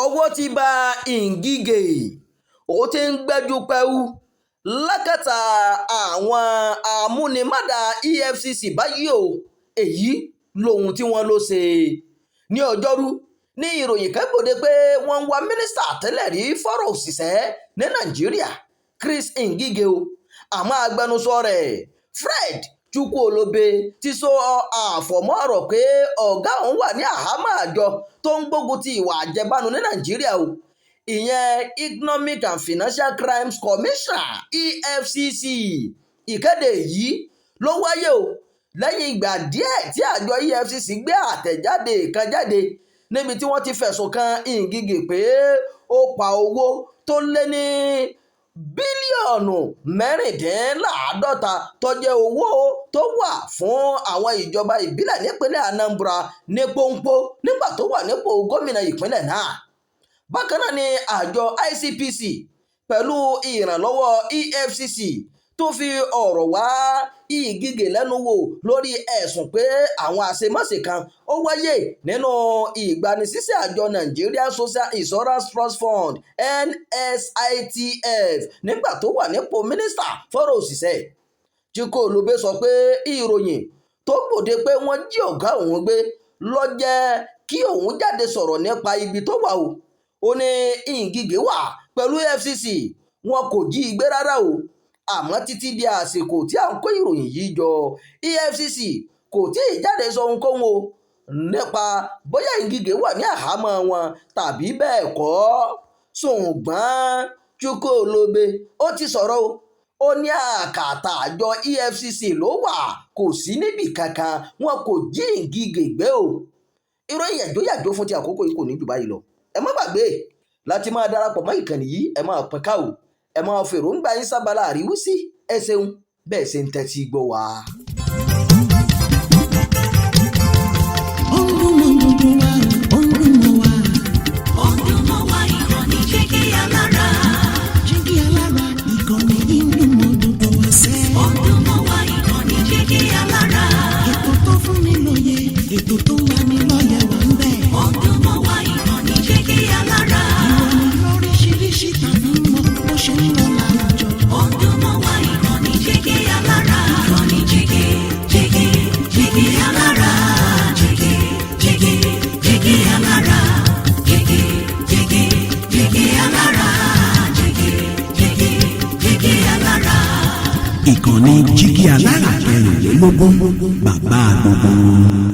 ọwọ́ ti bá Ngige ó ti ń gbẹ́jú pẹ́ú lákàtà àwọn amúnimádà EFCC báyìí o. èyí lohun tí wọ́n lọ ṣe ní ọjọ́rú ní ìròyìn kan gbòde pé wọ́n ń wá mínísítà tẹ́lẹ̀ rí fọ́rọ̀ òṣìṣẹ́ ní Nàìjíríà Chris Ngige o. àmọ́ agbẹnusọ rẹ̀ Fred Chukwuolobe ti sọ àfọ̀mọ́ ọ̀rọ̀ pé ọ̀gá òun wà ní àhámọ́ àjọ tó ń gbógun ti ìwà àjẹbánu ní Nàìjíríà o. ìyẹn Economic and Financial Crimes Commission EFCC. ìkéde yìí ló wáyé o lẹ́yìn ìgbà díẹ̀ tí àjọ EFCC gbé àtẹ̀jáde kan jáde níbi tí wọ́n ti fẹ̀sùn kan Ngige pé ó pa owó tó lé ní bílíọ̀nù 56 tó jẹ́ owó tó wà fún àwọn ìjọba ìbílẹ̀ nípínlẹ̀ Anambra ní pọ́npọ́ nígbà tó wà nípò gómìnà ìpínlẹ̀ náà. bákan náà ni àjọ ICPC pẹ̀lú ìrànlọ́wọ́ EFCC tó fi ọ̀rọ̀ wá Ngige lẹ́nu wò lórí ẹ̀sùn pé àwọn àṣemáṣe kan ó wáyé nínú ìgbanisíṣẹ́ àjọ Nigeria Social Insurance Trust Fund NSITF nígbà tó wà nípò mínísítà fọ́rọ̀ òṣìṣẹ́. Chukwuolobe sọ pé ìròyìn tó gbòde pé wọ́n jí ọ̀gá òun gbé ló jẹ́ kí òun jáde sọ̀rọ̀ nípa ibi tó wà o. ó ní Ngige wà pẹ̀lú EFCC wọn kò jí i gbé rárá o. àmọ́ títí di àsìkò tí à ń kó ìròyìn yìí jọ EFCC kò tí ì jáde sọ ohunkóhun o nípa bóyá Ngige wà ní àhámọ́ wọn tàbí bẹ́ẹ̀ kọ́. ṣùgbọ́n Chukwuolobe ó ti sọ̀rọ̀ o. ó ní àkàtà àjọ EFCC ló wà kò sí níbì kankan wọn kò jí Ngige gbé o. ìròyìn yàjóyàjó fún ti àkókò yìí kò ní jù báyìí lọ. ẹ má gbàgbé láti máa darapọ̀ mọ́ ìkànnì yìí ẹ máa pín ká o. ẹ máa fèròǹgbà yín sábàlá àríwísí ẹ ṣeun bẹ́ẹ̀ ṣe ń tẹ́tí gbọ́ wá. Ètò tó ń lani lọ́yẹ̀ wà ń bẹ̀. Ọdún mọ́ wá ìkànnì Jígí Alára. Ìròyìn lóríṣiríṣi tàbí mọ́ bó ṣe ń lọ láwùjọ. Ọdún mọ́ wá ìkànnì Jígí Alára. Ìkànnì Jígí Alára. Jígí Alára. Jígí Alára. Jígí Alára. Ìkànnì Jígí Alára 24 bàbá gbogbo.